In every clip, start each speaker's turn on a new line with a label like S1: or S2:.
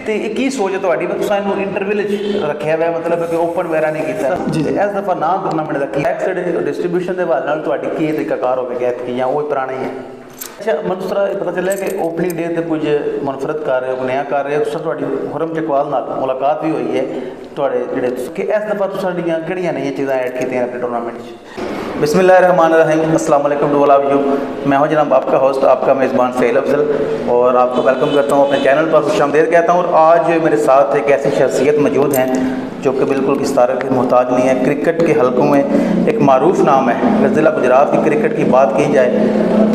S1: ਤੇ ਇਹ ਕੀ ਸੋਚ ਹੈ ਤੁਹਾਡੀ ਵੀ ਤੁਸੀਂ ਇਹਨੂੰ ਇੰਟਰਵਿਊ ਵਿੱਚ ਰੱਖਿਆ ਹੋਇਆ ਮਤਲਬ ਕਿ ਓਪਨ ਵਗੈਰਾ ਨਹੀਂ ਕੀਤਾ
S2: ਜੀ।
S1: ਤੇ ਇਸ ਦਫਾ ਨਾ ਟੂਰਨਾਮੈਂਟ ਦਾ ਕੀ ਐਕਸਡ ਡਿਸਟ੍ਰੀਬਿਊਸ਼ਨ ਦੇ ਹਵਾਲੇ ਨਾਲ ਤੁਹਾਡੀ ਕੀ ਤਰੀਕਾਕਾਰ ਹੋਵੇਗਾ ਕਿ ਜਾਂ ਉਹ ਹੀ ਪੁਰਾਣਾ ਹੀ ਹੈ? ਅੱਛਾ ਮੈਨੂੰ ਸਰ ਇਹ ਪਤਾ ਚੱਲਿਆ ਕਿ ਓਪਨਿੰਗ ਡੇ ਤੇ ਕੁਝ ਮਨਫਰਤ ਕਰ ਰਹੇ ਹੋ ਨया ਕਰ ਰਹੇ ਹੋ ਤੁਸੀਂ ਤੁਹਾਡੀ ਹੁਰਮ ਚਕਵਾਲ ਨਾਲ ਮੁਲਾਕਾਤ ਵੀ ਹੋਈ ਹੈ ਤੁਹਾਡੇ ਜਿਹੜੇ ਕਿ ਇਸ ਦਫਾ ਤੁਸੀਂ ਸਾਡੀਆਂ ਕਿਹੜੀਆਂ ਨਈਆਂ ਚੀਜ਼ਾਂ ਐਡ ਕੀਤੀਆਂ ਆਪਣੇ टूर्नामेंट 'ਚ? बिस्मिल्लाहिर्रहमानिर्रहीम, अस्सलाम वालेकुम टू ऑल ऑफ यू। मैं हूं जनाब आपका होस्ट आपका मेज़बान सहील अफजल और आपको वेलकम करता हूं अपने चैनल पर, खुशामदीद कहता हूं। और आज मेरे साथ एक ऐसी शख्सियत मौजूद हैं जो कि बिल्कुल किस तरह के मोहताज नहीं है। क्रिकेट के हलकों में एक मारूफ नाम है। अगर ज़िला गुजरात की क्रिकेट की बात की जाए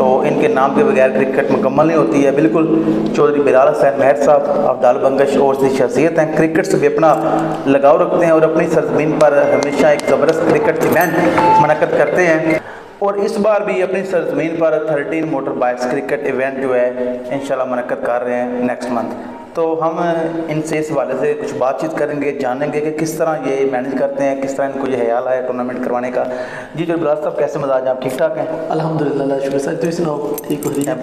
S1: तो इनके नाम के बगैर क्रिकेट मुकम्मल नहीं होती है। बिल्कुल चौधरी बिलाल हुसैन मेहर साहब अब्दाल बंगश और सी शख्सियत हैं, क्रिकेट से भी अपना लगाव रखते हैं और अपनी सरजमीन पर हमेशा एक ज़बरदस्त क्रिकेट इवेंट मुनक़्क़द करते हैं। और इस बार भी अपनी सरजमीन पर 13 मोटर बाइक्स क्रिकेट इवेंट जो है इंशाल्लाह मुनक़्क़द कर रहे हैं नेक्स्ट मंथ। तो हम इनसे इस हवाले से कुछ बातचीत करेंगे, जानेंगे कि किस तरह ये मैनेज करते हैं, किस तरह इनको ये ख्याल आया टूर्नामेंट करवाने का। जी जो बिलाल साहब कैसे मजाज आप ठीक ठाक हैं?
S2: अल्हम्दुलिल्लाह शुक्र सर, तुम सुनाओ ठीक हो रही है?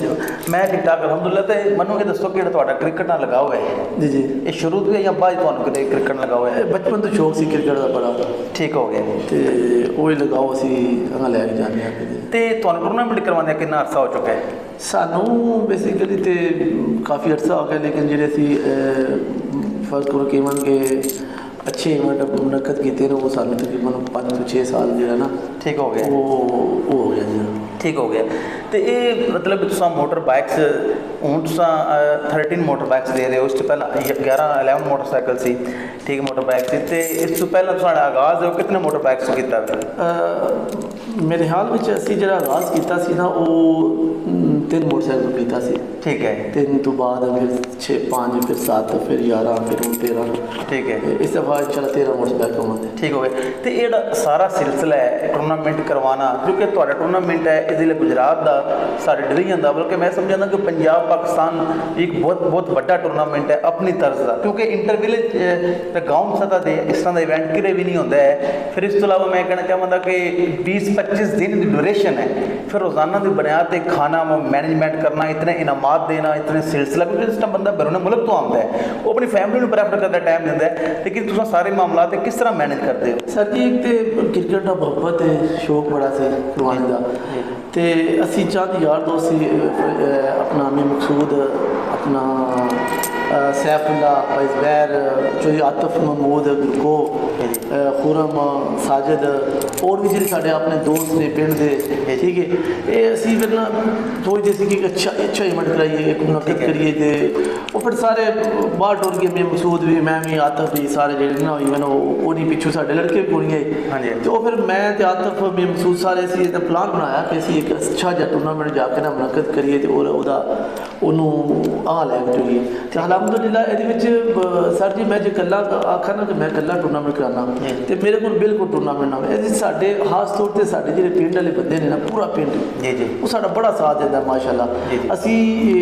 S1: मैं ठीक ठाक अल्हम्दुलिल्लाह। तो मनु ये दसो कि ਤੁਹਾਡਾ क्रिकेट ਨਾਲ लगाव है
S2: जी जी
S1: ये शुरू ਤੋਂ ਜਾਂ ਬਾਅਦ ਤੁਹਾਨੂੰ ਕਿਤੇ क्रिकेट ਨਾਲ लगाव है?
S2: बचपन तो शौक सी क्रिकेट का बड़ा
S1: ठीक हो गया।
S2: ਤੇ ਉਹ ਹੀ ਲਗਾਓ ਅਸੀਂ ਅਗਾ ਲੈ ਕੇ ਜਾਂਦੇ ਹਾਂ।
S1: ਤੇ ਤੁਹਾਨੂੰ ਟੂਰਨਾਮੈਂਟ ਕਰਵਾਉਂਦੇ ਕਿੰਨਾ ਅਰਸਾ ਹੋ ਚੁੱਕਾ ਹੈ?
S2: ਸਾਨੂੰ ਬੇਸਿਕਲੀ ਤੇ ਕਾਫੀ ਅਰਸਾ ਹੋ ਗਿਆ, ਲੇਕਿਨ ਜਿਹੜੇ ਅਸੀਂ ਫਰਜ਼ ਕਰੋ ਕਿ ਇਵਨ ਕਿ अच्छे इवेंट मुनक़्क़द किए वो सानू तकरीबन 5 ਤੋਂ 6 साल जो है ना
S1: ठीक हो गया।
S2: वो हो गया जी
S1: ठीक हो गया। तो ये मतलब तुसा मोटर बाइक्स हूँ तुसा 13 मोटर बाइक्स दे रहे हो, उससे पहले 11 मोटरसाइकिल सी ठीक मोटर बाइक सी। तो इस तो पहले तुसाड़ा आगाज़ है कितने मोटर बाइक्स किया?
S2: मेरे ख्याल में असी जो आगाज़ किया सी ना वो 3 मोटरसाइकिल किया सी।
S1: ठीक है।
S2: 3 तो बाद फिर 6 5 फिर 7 फिर 11 फिर 13।
S1: ठीक है।
S2: इस दफ़ा इंशाल्लाह 13 मोटरसाइकिल होंगे।
S1: ठीक हो गए। तो ये सारा सिलसिला है टूर्नामेंट करवाना जो कि तुहाडा टूर्नामेंट है इस जिले गुजरात का सारे डिवीजन का, बल्कि मैं समझाना कि पंजाब पाकिस्तान एक बहुत बहुत बड़ा टूर्नामेंट है अपनी तर्ज का, क्योंकि इंटर विलेज गाँव सतह से इस तरह का इवेंट किरे भी नहीं होता है। फिर इस तो अलावा मैं कहना चाहूँगा कि 20-25 दिन की ड्यूरेशन है, फिर रोज़ाना की बुनियाद पर खाना मैनेजमेंट करना, इतने इनामात देना, इतने सिलसिला, क्योंकि जिस टाइम बंदा बैरून मुल्क तो आता है वो अपनी फैमिली को प्रेफर करता टाइम देता है, लेकिन तुम सारे मामला किस तरह मैनेज करते हो?
S2: सर जी एक तो क्रिकेट का मोहब्बत है, शौक बड़ा से करवाने का, तो असी चंद यार दोस्त सी अपना मैं मकसूद अपना सैफुल्ला फैज़बैर चौधरी आतिफ महमूद गुरको खुरम साजिद और भी जो साढ़े अपने दोस्त ने पिंड के, ठीक है, ये असी फिर ना सोचते सी कि अच्छा इवेंट कराइए, एक मुनक़्क़द करिए। तो फिर सारे बाहर टुर गए, मैं मकसूद भी मैं भी आतिफ भी सारे जो ना इवन वो नहीं पिछू साढ़े लड़के भी पूरी गए।
S1: हाँ जी।
S2: तो फिर मैं आतिफ मैं मकसूद सारे असी प्लान बनाया कि असी एक अच्छा जहा टूर्नामेंट जाके ना मुनक़्क़द करिए तो उन्होंने आ लैके जाइए। तो अलहमदुलिल्लाह ये सर जी मैं जो कला आखा ना कि मैं कला टूर्नामेंट कराना तो मेरे को बिल्कुल टूर्नामेंट ना हो साढ़े खास तौर पर साढ़े जो पिंड वाले बंदे ने ना पूरा पिंड
S1: जी जी वो
S2: साढ़ा बड़ा साथ देता माशाअल्लाह। असी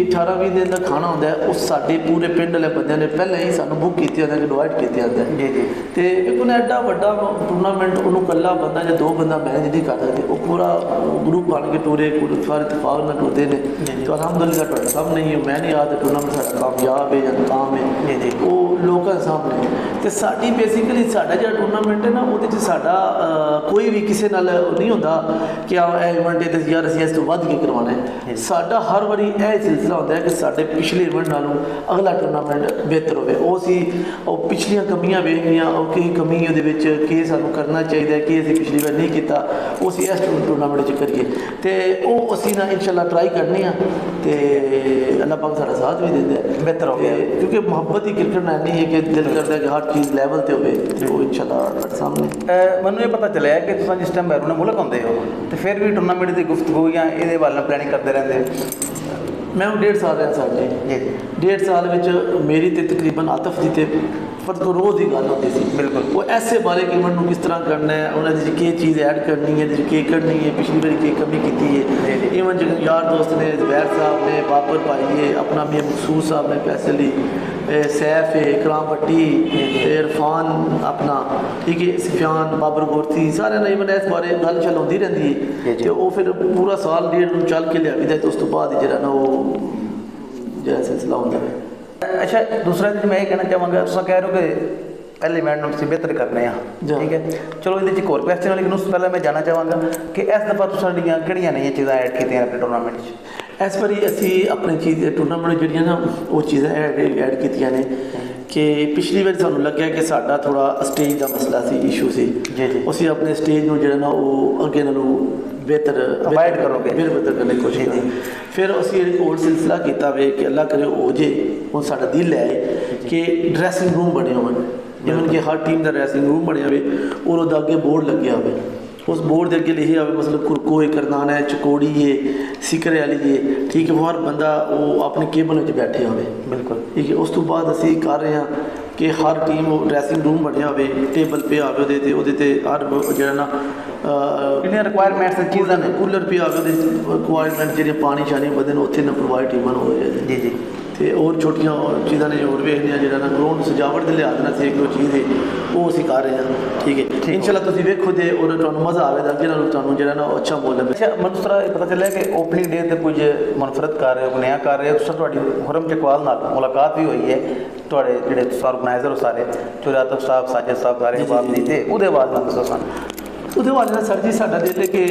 S2: 18-20 दिन का खाना होंगे उस साढ़े पूरे पिंड वाले बंदे ने पहले ही सानू बुक किया जाता है, डिवाइड किया जाता है। जी जी तो एक एडा वड्डा टूर्नामेंट उन्होंने कला बंदा या 2 बंदा मैनेज नहीं कर सकते, वो पूरा ग्रुप बन के टूरे पूरे सारे इतफाक ना टूरते हैं। तो अलहमदुलिल्लाह तुहाडा सब नहीं मैं नहीं आता टूर्नामेंट साढ़ा कामयाब है या नाकाम है वो लोगों के सामने। तो साड़ी बेसिकली साढ़ा जो टूर्नामेंट है ना वो कोई भी किसी नाल नहीं होता कि इवेंट है तो यार असीं इस तो वध के करवाना है। साडा हर बारी यह सिलसिला होता है कि साढ़े पिछले इवेंट नालों अगला टूर्नामेंट बेहतर हो। वो पिछलियां कमियां वेखनियां कि कमी वो सानू करना चाहिए कि असीं पिछली बार नहीं किया वो असीं इस टूर्नामेंट करिए। तो वो असीं ना इंशाल्लाह ट्राई करने तो अल्लाह पाक साडा साथ भी देता है बेहतर हो गया, क्योंकि मोहब्बत ही क्रिकेट नाल नहीं है कि दिल करता है कि हर चीज़ लैवल पर हो वो इंशाल्लाह सामने।
S1: मैनू ये पता चलिया कि तुम जिस टाइम बैरून मुल्क आते हो तो फिर भी टूर्नामेंट की गुफ्तगू या ये वाल प्लैनिंग करते रहते हो?
S2: मैं 1.5 साल रहा सर जी। 1.5 साल में मेरी तो तकरीबन आतिफ जी थे फर्ज को रोज़ ही गल होती थी। बिल्कुल वो ऐसे बारे कि इवेंट किस तरह करना है, उन्होंने की चीज़ ऐड करनी है, के करनी है, पिछली बार की कमी की है। इवन जो यार दोस्त ने ज़ुबैर साहब ने बाबर भाई है अपना मियां मकसूद साहब ने पैसे ली सैफ है इकराम भट्टी इरफान अपना ठीक है सफियान बाबर गोरती सारे ने इवन इस बारे गल चल होती रहती है। तो वो फिर पूरा साल 1.5 चल के लिया तो उस तो बाद जो ना वो जो सिलसिला होता है।
S1: अच्छा दूसरा चीज मैं ये कहना चाहूँगा, तुम कह रहे हो कि पहले इवेंट ਨੂੰ ਤੁਸੀਂ ਬਿਹਤਰ ਕਰਨੇ ਆ, ਠੀਕ ਹੈ ਚਲੋ ਇਹਦੇ 'ਚ ਇੱਕ ਹੋਰ ਕੁਐਸਚਨ ਹੈ, ਲੇਕਿਨ ਉਸ ਤੋਂ ਪਹਿਲਾਂ ਮੈਂ ਜਾਣਨਾ ਚਾਹਾਂਗਾ ਕਿ ਇਸ ਦਫਾ ਤੁਸੀਂ ਸਾਡੀਆਂ ਕਿਹੜੀਆਂ ਨਵੀਆਂ ਚੀਜ਼ਾਂ ਐਡ ਕੀਤੀਆਂ ਆਪਣੇ ਟੂਰਨਾਮੈਂਟ 'ਚ।
S2: ਇਸ ਵਾਰੀ ਅਸੀਂ ਆਪਣੀ ਚੀਜ਼ ਟੂਰਨਾਮੈਂਟ ਜਿਹੜੀਆਂ ਨਾ ਉਹ ਚੀਜ਼ਾਂ ਐਡ ਕੀਤੀਆਂ ਨੇ ਕਿ ਪਿਛਲੀ ਵਾਰ ਸਾਨੂੰ ਲੱਗਿਆ ਕਿ ਸਾਡਾ ਥੋੜਾ ਸਟੇਜ ਦਾ ਮਸਲਾ ਸੀ, ਇਸ਼ੂ ਸੀ
S1: ਜੀ ਜੀ,
S2: ਅਸੀਂ ਆਪਣੇ ਸਟੇਜ ਨੂੰ ਜਿਹੜਾ ਨਾ ਉਹ ਅੱਗੇ ਨਾਲੋਂ ਬਿਹਤਰ
S1: ਅਵਾਇਡ ਕਰੋਗੇ,
S2: ਬਿਹਤਰ ਕਰਨ ਦੀ ਕੋਸ਼ਿਸ਼ ਕੀਤੀ। ਫਿਰ ਅਸੀਂ ਇੱਕ ਹੋਰ ਸਿਲਸਿਲਾ ਕੀਤਾ ਵੇ ਕਿ ਅੱਲਾ ਕਰੇ ਹੋ ਜੇ ਹੁਣ ਸਾਡਾ ਦਿਲ ਹੈ ਕਿ ਡਰੈਸਿੰਗ ਰੂਮ ਬਣੇ ਹੋਣ, ਜਿਵੇਂ ਕਿ ਹਰ ਟੀਮ ਦਾ ਡਰੈਸਿੰਗ ਰੂਮ ਬਣਿਆ ਹੋਵੇ ਔਰ ਉਹਦਾ ਅੱਗੇ ਬੋਰਡ ਲੱਗਿਆ ਹੋਵੇ, उस बोर्ड के अगे लिखे आवे मतलब कुरकोए करनाना है, चकोड़ी है, सिकरे वाली है, ठीक है, वो हर बंदा वो अपने केबल में बैठे होवे, बिल्कुल ठीक है। उस तो बाद असी कर रहे हैं कि हर टीम वो ड्रैसिंग रूम बनया होवे, टेबल पे आवे ਉਹਦੇ ਤੇ हर ਜਿਹੜਾ ਨਾ
S1: ਕਿੰਨੀਆਂ ਰਿਕੁਆਇਰਮੈਂਟਸ ਚੀਜ਼ਾਂ ਨੇ,
S2: ਕੂਲਰ पे आवे ਉਹਦੇ ਰਿਕੁਆਇਰਮੈਂਟ ਜਿਹੜੇ ਪਾਣੀ ਛਾਣੀ ਬੰਦੇ ਨੂੰ ਉੱਥੇ ਨਾ ਪ੍ਰੋਵਾਈਡ ਟੀਮਾਂ ਨੂੰ ਹੋ ਜਾਏ
S1: ਜੀ ਜੀ।
S2: ਤੇ ਹੋਰ ਛੋਟੀਆਂ ਚੀਜ਼ਾਂ ਨੇ ਹੋਰ ਵੇਖਦੇ ਆ ਜਿਹੜਾ ਨਾ ਗਰਾਊਂਡ ਸਜਾਵਟ ਦੇ ਲਿਹਾਜ਼ ਨਾਲ ਸੀ ਇੱਕ ਦੋ ਚੀਜ਼ ਹੈ ਉਹ ਅਸੀਂ ਕਰ ਰਹੇ ਹਾਂ, ਠੀਕ ਹੈ ਇਨਸ਼ਾਅੱਲਾ ਤੁਸੀਂ ਵੇਖੋ ਤੇ ਔਰ ਤੁਹਾਨੂੰ ਮਜ਼ਾ ਆਵੇਗਾ, ਅੱਗੇ ਨਾਲੋਂ ਤੁਹਾਨੂੰ ਜਿਹੜਾ ਨਾ ਉਹ ਅੱਛਾ ਮੁੱਲ ਹੈ।
S1: ਅੱਛਾ ਮੈਨੂੰ ਥੋੜ੍ਹਾ ਇਹ ਪਤਾ ਚੱਲਿਆ ਕਿ ਓਪਨਿੰਗ ਡੇ ਤੇ ਕੁਝ ਮੁਨਫਰਦ ਕਰ ਰਹੇ ਹੋ, ਨया ਕਰ ਰਹੇ ਹੋ, ਤੁਸੀਂ ਤੁਹਾਡੀ ਹੁਰਮ ਚਕਵਾਲ ਨਾਲ ਮੁਲਾਕਾਤ ਵੀ ਹੋਈ ਹੈ, ਤੁਹਾਡੇ ਜਿਹੜੇ ਆਰਗੇਨਾਈਜ਼ਰ ਉਹ ਸਾਰੇ ਚੁਰਾਤਬ ਸਾਹਿਬ, ਸਾਜਦ ਸਾਹਿਬ ਸਾਰੇ ਜਵਾਬ ਨਹੀਂ ਤੇ ਉਹਦੇ ਬਾਅਦ ਨਾਲ ਦੱਸੋ ਸਾਨੂੰ।
S2: ਉਹਦੇ ਵਾਲੇ ਨਾਲ ਸਰ ਜੀ ਸਾਡਾ ਦਿਲ ਹੈ ਕਿ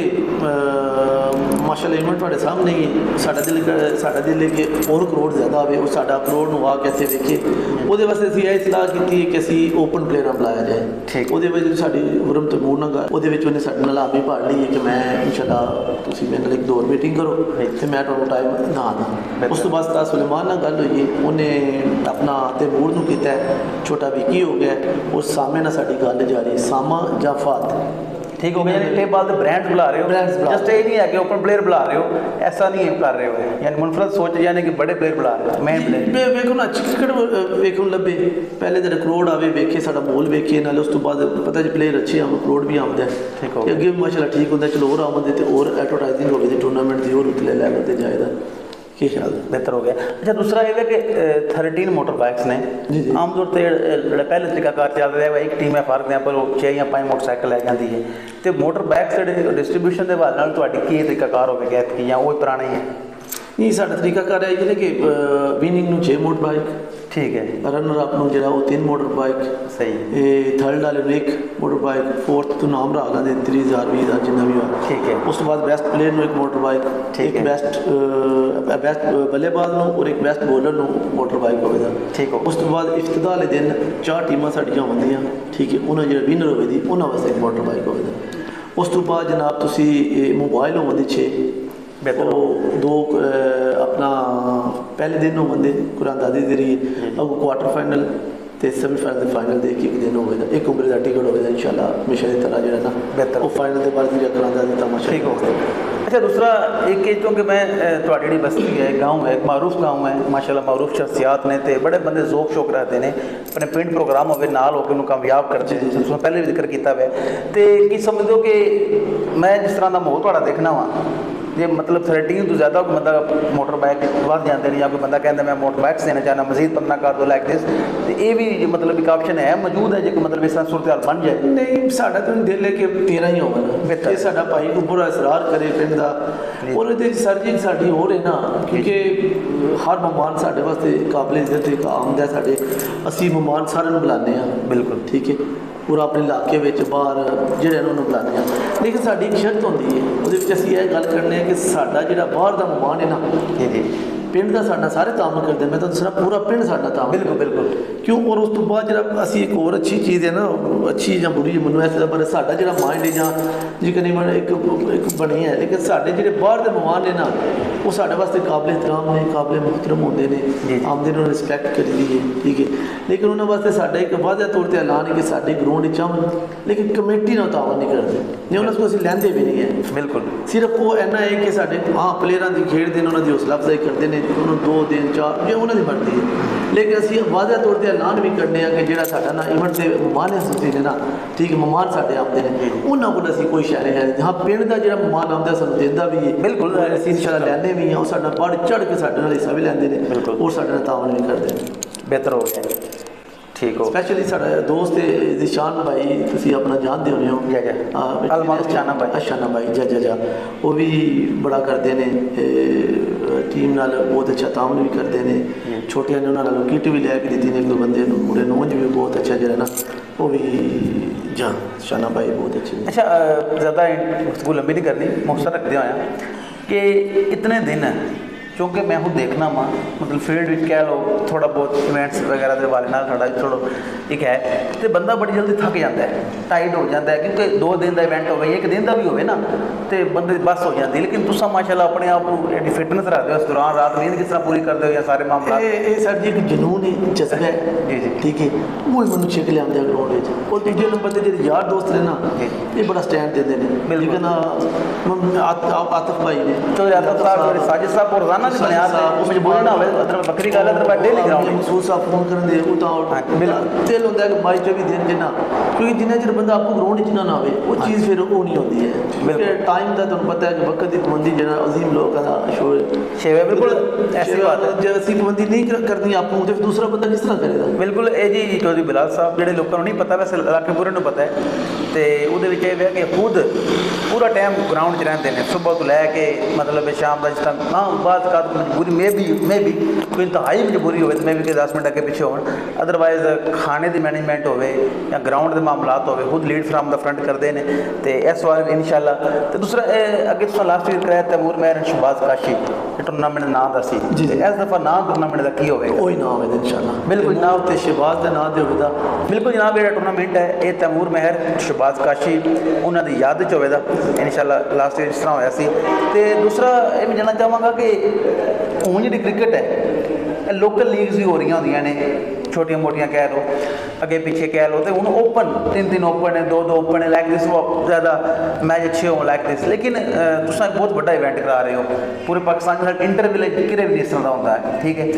S2: ਮਾਸ਼ਾਅੱਲਾ ਇਵੈਂਟ ਤੁਹਾਡੇ ਸਾਹਮਣੇ ਹੀ ਹੈ, ਸਾਡਾ ਦਿਲ ਹੈ ਕਿ ਹੋਰ ਕਰੋੜ ਜ਼ਿਆਦਾ ਆਵੇ ਔਰ ਸਾਡਾ ਕਰੋੜ ਨੂੰ ਆ ਕੇ ਇੱਥੇ ਵੇਖੇ। ਉਹਦੇ ਵਾਸਤੇ ਅਸੀਂ ਇਹ ਸਲਾਹ ਕੀਤੀ ਹੈ ਕਿ ਅਸੀਂ ਓਪਨ ਪਲੇਅਰਾਂ ਬੁਲਾਇਆ ਜਾਏ, ਠੀਕ ਉਹਦੇ ਵਿੱਚ ਸਾਡੀ ਹੁਰਮ ਤੈਮੂਰ ਨਾਲ ਗੱਲ, ਉਹਦੇ ਵਿੱਚ ਉਹਨੇ ਸਾਡੇ ਨਾਲ ਆਪੇ ਪਾੜ ਲਈ ਹੈ ਕਿ ਮੈਂ ਇਨਸ਼ਾਅੱਲਾ ਤੁਸੀਂ ਮੇਰੇ ਨਾਲ ਇੱਕ ਦੋ ਮੀਟਿੰਗ ਕਰੋ ਤੇ ਮੈਂ ਤੁਹਾਨੂੰ ਟਾਈਮ ਨਾ ਦਾਂ। ਉਸ ਤੋਂ ਬਾਅਦ ਤਾਂ ਸੁਲੇਮਾਨ ਨਾਲ ਗੱਲ ਹੋਈ ਹੈ, ਉਹਨੇ ਆਪਣਾ ਤੈਮੂਰ ਨੂੰ ਕੀਤਾ, ਛੋਟਾ ਵਿਕੀ ਹੋ ਗਿਆ, ਉਸ ਸਾਹਮਣੇ ਨਾਲ ਸਾਡੀ ਗੱਲ ਜਾਰੀ ਸਾਮਾ ਜਾਂ ਫਾਤ
S1: ठीक हो गया, यानी टेबल तो ब्रांड बुला रहे हो, जस्ट ये नहीं है कि ओपन प्लेयर बुला रहे हो, ऐसा नहीं है कर रहे हो, यानी मुनफरद सोच यानी कि बड़े प्लेयर बुला रहे हो, मेन प्लेयर
S2: ਵੇਖੋ ਨਾ ਅੱਛੀ ਕ੍ਰਿਕਟ ਵੇਖਣ ਲੱਭੇ, ਪਹਿਲੇ ਤਾਂ ਕਰੋੜ ਆਵੇ ਵੇਖੇ, ਸਾਡਾ ਬੋਲ ਵੇਖੇ, ਨਾਲੇ ਉਸ ਤੋਂ ਬਾਅਦ ਪਤਾ ਜੀ ਪਲੇਅਰ ਅੱਛੇ ਆਉਣ ਕਰੋੜ ਵੀ ਆਉਂਦਾ ਠੀਕ ਹੋ, ਅੱਗੇ ਮਾਸ਼ਾਅੱਲਾ ਠੀਕ ਹੁੰਦਾ, ਚਲੋ ਹੋਰ ਆਉਂਦੇ ਤੇ ਹੋਰ ਐਡਵਰਟਾਈਜ਼ਿੰਗ ਹੋਵੇ ਤੇ ਟੂਰਨਾਮੈਂਟ ਦੀ ਹੋਰ ਉਤਲੇ ਲੈਵਲ ਤੇ ਜਾਏਗਾ, ਕੀ ਖਿਆਲ बेहतर हो गया। अच्छा दूसरा ये है कि 13 मोटर बाइक्स ने आमतौर पर पहले तरीकाकार चल रहा है, एक टीम है फर्क यहाँ पर 6 या 5 मोटरसाइकिल लै जाती है, तो मोटर बाइक्स जो डिस्ट्रीब्यूशन के हवाले नाल तुहाडी की तरीकाकार होगा कि या वो पुराने ही है? नहीं साडा तरीकाकार है जिहड़े कि विनिंग ਨੂੰ 6 मोटर बाइक, ठीक है, रनर अप ਨੂੰ ਜਿਹੜਾ ਉਹ 3 मोटर बाइक, सही ਇਹ थर्ड ਵਾਲੇ ਨੂੰ 1 मोटर बाइक, फोर्थ ਤੋਂ ਨਾਮ ਰੱਖ ਲਾਂਦੇ 30,000 20,000 ਜਿੰਨਾ ਵੀ ਹੋਵੇ, ਠੀਕ ਹੈ। ਉਸ ਤੋਂ ਬਾਅਦ ਬੈਸਟ ਪਲੇਅਰ ਨੂੰ 1 मोटर बाइक, ਠੀਕ ਹੈ, ਬੈਸਟ ਬੱਲੇਬਾਜ਼ ਨੂੰ ਔਰ 1 ਬੈਸਟ ਬੋਲਰ ਨੂੰ मोटर बाइक ਹੋਵੇਗਾ, ਠੀਕ ਹੈ। ਉਸ ਤੋਂ ਬਾਅਦ ਇਫਤਿਤਾਹ ਵਾਲੇ ਦਿਨ 4 ਟੀਮਾਂ ਸਾਡੀਆਂ ਹੁੰਦੀਆਂ, ਠੀਕ ਹੈ, ਉਹਨਾਂ ਜਿਹੜਾ ਵਿਨਰ ਹੋਵੇਗੀ ਉਹਨਾਂ ਵਾਸਤੇ 1 मोटर बाइक ਹੋਵੇਗਾ। ਉਸ ਤੋਂ ਬਾਅਦ ਜਨਾਬ ਤੁਸੀਂ ਮੋਬਾਈਲ ਹੋਣਗੇ 6 दो अपना पहले दिन हो बंदे कुरान दादी दे जरिए अब क्वार्टर फाइनल ते सेमीफाइनल फाइनल दे एक दिन होगा, एक उम्र का टिकट होगा इंशाल्लाह हमेशा की तरह जो है ना बेहतर वो फाइनल के बाद फिर कुरान दादी तमाशा ठीक हो गया।
S1: अच्छा दूसरा एक ये क्योंकि मैं थोड़ी बस्ती है, गाँव है, एक मारूफ गाँव है, माशाल्लाह मारूफ शख्सियात ने तो बड़े बंदे ज़ोक शौक रहते हैं, अपने पिंड प्रोग्राम होवे नाल होकर उन्होंने कामयाब करते हैं, उसमें पहले भी जिक्र किया हुआ है। तो की समझो कि मैं जिस तरह का माहौल थोड़ा देखना वा जे मतलब 13 तो ज़्यादा कोई बंदा मोटर बाइक वध जाते हैं या कोई बंदा कहता मैं मोटर बाइक देना चाहना मजीद 15 कर दो लाइक दिस, तो ये भी मतलब एक ऑप्शन है मौजूद है जो मतलब इस तरह सूरत हाल बन जाए?
S2: नहीं साडा तो दिल है कि 13 ही होगा ना, ये साडा भाई को बुरा इसरार करे पिंड का और ये सर जी साड़ी हो रही ना, क्योंकि हर मेहमान साढ़े वास्ते काबिल इज्जत आमद है, साढ़े असी मेहमान सारे बुलाने बिल्कुल ठीक है, पूरा अपने इलाके में बाहर ਜਿਹੜੇ ਨੂੰ ਬੁਲਾਉਂਦੇ ਆ, ਲੇਕਿਨ ਸਾਡੀ ਇੱਕ ਸ਼ਰਤ ਹੁੰਦੀ ਹੈ ਉਹਦੇ ਵਿੱਚ ਅਸੀਂ ਇਹ ਗੱਲ ਕਰਨੀ ਹੈ ਕਿ ਸਾਡਾ ਜਿਹੜਾ ਬਾਹਰ ਦਾ ਮਹਿਮਾਨ ਹੈ ਨਾ ਜੀ ਪਿੰਡ ਦਾ ਸਾਡਾ ਸਾਰੇ ਤਾਮਲ ਕਰਦੇ, ਮੈਂ ਤਾਂ ਦੱਸਣਾ ਪੂਰਾ ਪਿੰਡ ਸਾਡਾ ਤਾਮਲ ਬਿਲਕੁਲ ਬਿਲकुल ਕਿਉਂ, ਔਰ ਉਸ ਤੋਂ ਬਾਅਦ ਜਿਹੜਾ ਅਸੀਂ ਇੱਕ ਹੋਰ ਅੱਛੀ ਚੀਜ਼ ਹੈ ਨਾ, ਅੱਛੀ ਜਾਂ ਬੁਰੀ ਮੈਨੂੰ ਐਸਾ ਪਰ ਸਾਡਾ ਜਿਹੜਾ ਮਾਈਂਡ ਹੈ ਜਾਂ ਜਿਕਰ ਇੱਕ ਬਣੀ ਹੈ, ਲੇਕਿਨ ਸਾਡੇ ਜਿਹੜੇ ਬਾਹਰ ਦੇ ਮਹਿਮਾਨ ਨੇ ਨਾ ਉਹ ਸਾਡੇ ਵਾਸਤੇ ਕਾਬਿਲ ਇਤਰਾਮ ਨੇ, ਕਾਬਿਲ ਮੁਹਤਰਮ ਹੁੰਦੇ ਨੇ, ਆਮਦੇ ਨੂੰ ਰਿਸਪੈਕਟ ਕਰੀਦੀ ਹੈ, ਠੀਕ ਹੈ, ਲੇਕਿਨ ਉਹਨਾਂ ਵਾਸਤੇ ਸਾਡਾ ਇੱਕ ਵਾਅਦਾ ਤੌਰ ਤੇ ਐਲਾਨ ਹੈ ਕਿ ਸਾਡੇ ਗਰਾਊਂਡ ਵਿੱਚ ਆਉਣ, ਲੇਕਿਨ ਕਮੇਟੀ ਨਾਲ ਤਾਵਨ ਨਹੀਂ ਕਰਦੇ, ਨਹੀਂ ਉਹਨਾਂ ਨੂੰ ਅਸੀਂ ਲੈਂਦੇ ਵੀ ਨਹੀਂ ਹੈ ਬਿਲਕੁਲ, ਸਿਰਫ ਉਹ ਇੰਨਾ ਹੈ ਕਿ ਸਾਡੇ ਹਾਂ ਪਲੇਅਰਾਂ ਦੀ ਖੇਡਦੇ ਨੇ, ਉਹਨਾਂ ਦੀ ਹੌਸਲਾ ਅਫਜ਼ਾਈ ਕਰਦੇ ਨੇ, ਉਹਨਾਂ 2 ਦਿਨ 4 ਜੇ ਉਹਨਾਂ ਦੀ ਮਰਜ਼ੀ ਹੈ, ਲੇਕਿਨ ਅਸੀਂ ਵਾਅਦਾ ਤੌਰ ਤੇ ਐਲਾਨ ਵੀ ਕਰਨੇ ਆ ਕਿ ਜਿਹੜਾ ਸਾਡਾ ਨਾ ਇਵੈਂਟ ਦੇ ਮਹਿਮਾਨ ਹੁੰਦੇ ਨੇ ਨਾ, ਠੀਕ ਹੈ, ਮਹਿਮਾਨ ਸਾਡੇ ਆਉਂਦੇ ਨੇ ਉਹਨਾਂ ਕੋਲ ਅਸੀਂ ਕੋਈ ਸ਼ਹਿਰ ਹੈ ਹਾਂ ਪਿੰਡ ਦਾ ਜਿਹੜਾ ਮਹਿਮਾਨ ਆਉਂਦਾ ਸਾਨੂੰ ਦਿੰਦਾ ਵੀ ਹੈ ਬਿਲਕੁਲ, ਅਸੀਂ ਇਨਸ਼ਾਅੱਲਾ ਲੈਂਦੇ ਵੀ ਹਾਂ, ਉਹ ਸਾਡਾ ਵੱਧ ਚੜ੍ਹ ਕੇ ਸਾਡੇ ਨਾਲ ਹਿੱਸਾ ਵੀ ਲੈਂਦੇ ਨੇ ਔਰ ਸਾਡੇ ਨਾਲ ਤਾਵਨ ਵੀ ਕਰਦੇ ਨੇ।
S1: ਬਿਹਤਰ ਹੋ ਗਿਆ। ਠੀਕ ਹੋ
S2: ਸਪੈਸ਼ਲੀ ਸਾਡਾ ਦੋਸਤ ਹੈ ਜ਼ਿਸ਼ਾਨ ਭਾਈ, ਤੁਸੀਂ ਆਪਣਾ ਜਾਣਦੇ ਹੋਣੇ ਹੋ।
S1: ਜੀ ਜੀ ਅਲਮਾਜ਼ ਸ਼ਾਨਾ ਭਾਈ,
S2: ਸ਼ਾਨਾ ਭਾਈ ਜਾ ਉਹ ਵੀ ਬੜਾ ਕਰਦੇ ਨੇ, ਟੀਮ ਨਾਲ ਬਹੁਤ ਅੱਛਾ ਤਾਮਨ ਵੀ ਕਰਦੇ ਨੇ। ਛੋਟਿਆਂ ਨੇ ਉਹਨਾਂ ਨਾਲ ਕਿੱਟ ਵੀ ਲੈ ਕੇ ਦਿੱਤੀ ਨੇ ਇੱਕ ਦੋ ਬੰਦੇ ਨੂੰ, ਮੁੰਡੇ ਨੂੰ ਉਂਝ ਵੀ ਬਹੁਤ ਅੱਛਾ ਜਿਹੜਾ ਨਾ ਉਹ ਵੀ ਜਾਂ ਸ਼ਾਨਾ ਭਾਈ ਬਹੁਤ ਅੱਛੇ ਨੇ।
S1: अच्छा ज़्यादा गुफ्तगू लंबी नहीं करनी, मुख्तसर रखते होया कि इतने दिन क्योंकि मैं खुद देखना वा मतलब फील्ड में कह लो थोड़ा बहुत इवेंट्स वगैरह के हवाले नाल साडा थोड़ा एक है तो बंदा बड़ी जल्दी थक जाता है, टाइट हो जाता है, क्योंकि 2 दिन का इवेंट हो एक दिन का भी हो ना तो बंदे बस हो जाती है। लेकिन तुसा माशाल्लाह अपने आप को एडी फिटनेस रखते हो, इस दौरान रात नींद किस तरह पूरी करते हो या सारे मामला
S2: ये सर जी एक जुनून है, जज्बा है
S1: जी जी
S2: ठीक है, वो मनुष्य के लिए आंदे ग्राउंड में। और दूजे नंबर से जो यार दोस्त ने ना ये बड़ा स्टैंड देते हैं। लेकिन आतिफ भाई ने
S1: तो आतिफ साहब साजिद साहब और रोजाना नहीं बने मजबूरी ना हो मतलब बकरी गल है डेली ग्राउंड
S2: महसूस आप फोन करन दे वो दिल होंदा है कि 22-24 दिन जिन्ना, क्योंकि जिन्ना चिर बंदा आपको ग्राउंड च ना आवे वो चीज़ फिर वो नहीं होती है। क्योंकि टाइम का तुहानू पता है कि वक्त की पाबंदी जिन्ना अजीम लोग का शोर
S1: शेवे बिल्कुल ऐसी बात है,
S2: जब असली पाबंदी नहीं करनी आपको तो दूसरा बंदा किस तरह करेगा।
S1: बिल्कुल ये जी चौधरी बिलाल साहब ਜਿਹੜੇ ਲੋਕਾਂ ਨੂੰ ਨਹੀਂ ਪਤਾ, ਵੈਸੇ ਇਲਾਕੇ ਪੂਰੇ ਨੂੰ ਪਤਾ ਹੈ ਤੇ ਉਹਦੇ ਵਿੱਚ ਇਹ ਹੈ ਕਿ ਖੁਦ ਪੂਰਾ ਟਾਈਮ ਗਰਾਊਂਡ 'ਚ ਰਹਿੰਦੇ ਨੇ ਸੁਬਹ ਤੋਂ ਲੈ ਕੇ मतलब शाम का जिस टाइम हाँ बात का मजबूरी में भी कोई इंतहाई मजबूरी हो तो मैं भी 10 मिनट अगे पीछे हो, अदरवाइज खाने की मैनेजमेंट हो या ग्राउंड के मामलात हो खुद लीड फ्राम द फ्रंट करते हैं तो इस बार इंशाल्लाह। तो दूसरा अगे तुम लास्ट वीक कराया तैमूर महर शहबाज काशी टूर्नामेंट नाम का सी जी इस दफ़ा नाम टूर्नामेंट का की होगा
S2: वही नाम है इंशाल्लाह
S1: बिल्कुल
S2: जनाब तो शहबाज का नाम होगा
S1: बिल्कुल जनाब ये टूर्नामेंट है ये तैमूर महर शहबाज काशी उन्होंने याद च होगा इंशाल्लाह लास्ट ईयर जिस तरह होया सी। ते दूसरा ये मैं जानना चाहवागा कि हूँ जी क्रिकेट है लोकल लीग्स भी हो रही होंदियां ने छोटियां मोटियां कह लो अगे पीछे कह लो तो हूँ ओपन 3 ओपन है 2 ओपन है लाइक दिस ज़्यादा मैच अच्छे हो लाइक दिस। लेकिन तुम बहुत बड़ा इवेंट करा रहे हो पूरे पाकिस्तान के इंटर विलेज किरे भी इस तरह का होता है ठीक है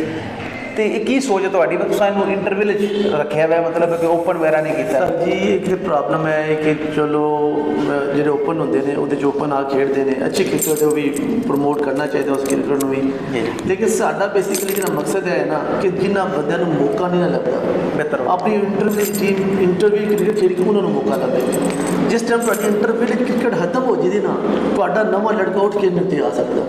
S1: तो की सोच है थोड़ी तुम इंटर विलेज रखा हुआ मतलब कि ओपन वगैरह नहीं किया
S2: जी। एक प्रॉब्लम है कि चलो जो ओपन होंगे ने वो ओपन आ खेलते हैं अच्छी क्रिकेट है वो भी प्रमोट करना चाहिए उस क्रिकेट में भी। लेकिन साडा बेसिकली जो मकसद है ना कि जिन्होंने बंदों को मौका नहीं लगता बेहतर अपनी इंटरव्यू टीम इंटरव्यू क्रिकेट खेल के उन्होंने मौका लगे। जिस टाइम थोड़ी इंटरव्यू क्रिकेट खत्म हो जाती ना तो नवा लड़का उठ के नहीं आ सकता।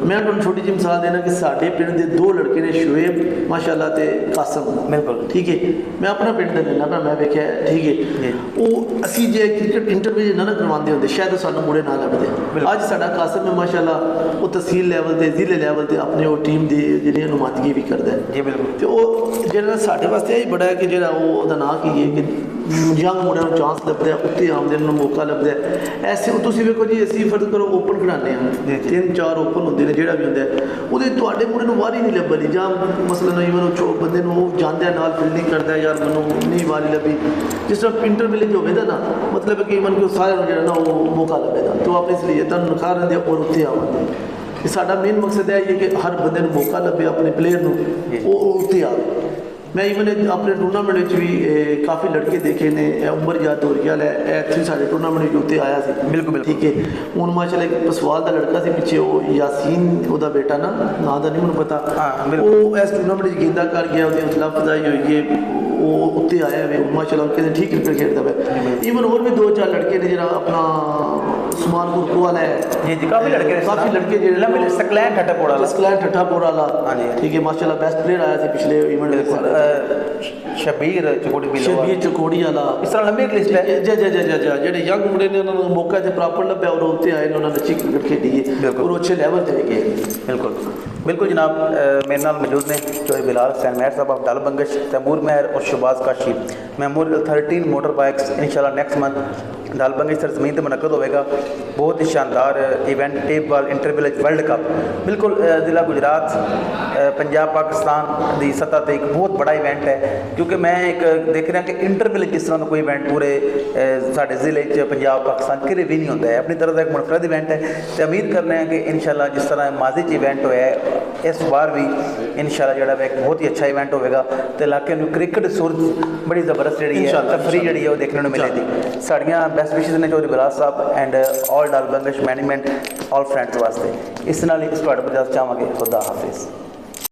S2: मैं तुम छोटी जी मिसाल देना कि साढ़े पिंड के 2 लड़के ने शुएब माशाल्लाह ते कासम बिल्कुल ठीक है मैं अपना पिंड का लेना मैं वेख्या ठीक है वो असी जे क्रिकेट इंटरव्यू ना करवाते होंगे शायद सानू मुड़े ना लभदे। अज साडा कासम है माशाल्लाह वो तहसील लैवल ते जिले लैवल ते अपने वो टीम की जी नुमाइंदगी भी करता है जी बिल्कुल। तो वो जो साढ़े वास्ते यही बड़ा है कि जो वो ना की है कि यंग मुंडिਆਂ ਨੂੰ ਚਾਂਸ ਲੱਭਦਾ ਉੱਤੇ ਆਉਂਦੇ ਨੂੰ ਮੌਕਾ ਲੱਭਦਾ ਐਸੇ ਤੁਸੀਂ ਵੇਖੋ ਜੀ ਅਸੀਂ ਫਰਜ਼ ਕਰੋ ਓਪਨ ਖਿਡਾਉਂਦੇ ਹਾਂ 3-4 ਓਪਨ ਹੁੰਦੇ ਨੇ ਜਿਹੜਾ ਵੀ ਹੁੰਦਾ ਉਹਦੇ ਤੁਹਾਡੇ ਮੁੰਡੇ ਨੂੰ ਵਾਰੀ ਨਹੀਂ ਲੱਭਦੀ ਜਾਂ ਮਸਲਨ ਈਵਨ ਉਹ ਬੰਦੇ ਨੂੰ ਉਹ ਜਾਂਦਾ ਨਾਲ ਫੀਲਡਿੰਗ ਕਰਦਾ ਯਾਰ ਮੈਨੂੰ ਨਹੀਂ ਵਾਰੀ ਲੱਭੀ ਜਿਸ ਤਰ੍ਹਾਂ ਇੰਟਰ ਵਿਲੇਜ ਹੋਵੇਗਾ ਨਾ मतलब कि ਈਵਨ ਕਿ ਸਾਰਿਆਂ ਨੂੰ ਜਿਹੜਾ ਨਾ ਉਹ ਮੌਕਾ ਲੱਭੇਗਾ तो ਆਪਣੀ ਸਲੀਅਤਾਂ ਨੂੰ ਨਿਖਾਰ ਦਿੰਦੇ ਔਰ ਉੱਤੇ ਆਉਂਦੇ ਕਿ ਸਾਡਾ ਮੇਨ ਮਕਸਦ ਇਹ ਹੈ ਕਿ ਹਰ ਬੰਦੇ ਨੂੰ ਮੌਕਾ ਲੱਭੇ ਆਪਣੇ ਪਲੇਅਰ ਨੂੰ ਉਹ ਉੱਤੇ ਆਵੇ। मैं ईवन अपने टूर्नामेंट भी काफ़ी लड़के देखे ने उमर याद हो रहा है इतने साढ़े टूर्नामेंट के उत्ते आया से बिल्कुल ठीक है हूँ माशाल्लाह एक पसवाल का लड़का से पिछे वो यासीन वो बेटा ना ना का नहीं मैं पता वो इस टूर्नामेंट गेंदा कर गया हौसला अफजाई हुई है वो उत्ते आया है माशाल्लाह कहते ठीक क्रिकेट खेलता है। ईवन और भी 2-4 लड़के ने जरा अपना सुमान गुरको वाला है जी काफ़ी लड़के जो सकलैन ठट्ठा पोड़ा वाला ठीक है माशाल्लाह बेस्ट प्लेयर आया से पिछले इवेंट
S1: शबीर
S2: चकोड़ी वाला
S1: इस तरह लंबी लिस्ट है
S2: जेडे यंग मुंडे ने उन्होंने मौका जो प्रॉपर लभ्या और उत्ते आए उन्होंने अच्छी क्रिकेट खेली है और अच्छे लैवल पर गए
S1: बिल्कुल जनाब मेरे नाल मौजूद ने चौधरी बिलाल हुसैन महर साहब ऑफ डाल बंगश तैमूर महर और Shahbaz Kashi memorial 13 motor bikes इंशाल्लाह नेक्स्ट मंथ डाल बंगश सरजमीन पर मुनक़द होगा। बहुत ही शानदार event tape ball inter village world cup बिल्कुल ज़िला गुजरात पंजाब पाकिस्तान की सतह पर एक बहुत बड़ा इवेंट है क्योंकि मैं एक देख रहा कि इंटर विलेज इस तरह का कोई इवेंट पूरे साढ़े ज़िले पंजाब पाकिस्तान किरे भी नहीं होता है अपनी तरह का एक मुनफरद इवेंट है। तो उम्मीद करने हैं कि इंशाल्लाह जिस तरह माजी इवेंट होया है इस बार भी इंशाल्लाह जो एक बहुत ही अच्छा इवेंट होगा तो इलाके में क्रिकेट सूरत बड़ी ज़बरदस्त जी है तफरी जी है वो देखने को मिलेगी। साड़ियाँ बेस्ट विशेज़ ने चौधरी बिलाल साहब एंड ऑल डाल बंगश मैनेजमेंट ऑल फ्रेंड्स वास्ते इस नाल इस पर चाहवांगे खुदा हाफिज़।